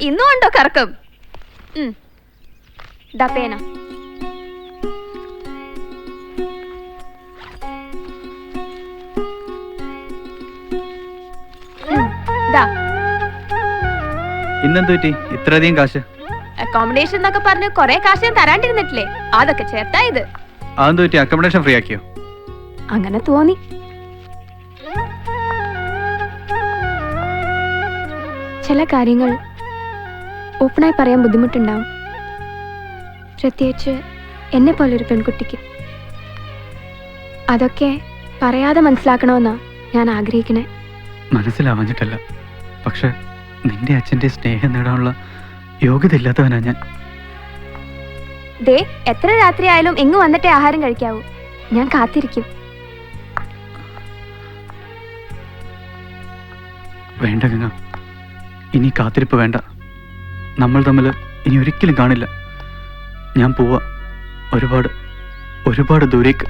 ഇന്നും ഉണ്ടോ കറക്കം? ദാ പേന. ഇന്നെന്തു പറ്റി ഇത്രയധികം കാശ്? അക്കോമഡേഷൻ എന്നൊക്കെ പറഞ്ഞ് കൊറേ കാശ് ഞാൻ തരാണ്ടിരുന്നിട്ടില്ലേ, അതൊക്കെ ചേർത്താ ഇത്. അതെന്തു പറ്റി, അക്കോമഡേഷൻ ഫ്രീ ആക്കിയോ? അങ്ങനെ തോന്നി. ചില കാര്യങ്ങൾ ഓപ്പണായി പറയാൻ ബുദ്ധിമുട്ടുണ്ടാവും, പ്രത്യേകിച്ച് എന്നെ പോലൊരു പെൺകുട്ടിക്ക്. അതൊക്കെ പറയാതെ മനസ്സിലാക്കണമെന്നാ ഞാൻ ആഗ്രഹിക്കണേ. മനസ്സിലാവാഞ്ഞിട്ടല്ല, പക്ഷെ നിന്റെ അച്ഛന്റെ സ്നേഹം നേടാനുള്ള യോഗ്യത ഇല്ലാത്തവനാ ഞാൻ. ദേ, എത്ര രാത്രി ആയാലും എങ്ങ് വന്നിട്ടേ ആഹാരം കഴിക്കാവൂ. ഞാൻ കാത്തിരിക്കും. വേണ്ട ഗംഗ, ഇനി കാത്തിരിപ്പ് വേണ്ട. നമ്മൾ തമ്മിൽ ഇനി ഒരിക്കലും കാണില്ല. ഞാൻ പോവാ, ഒരുപാട് ഒരുപാട് ദൂരേക്ക്.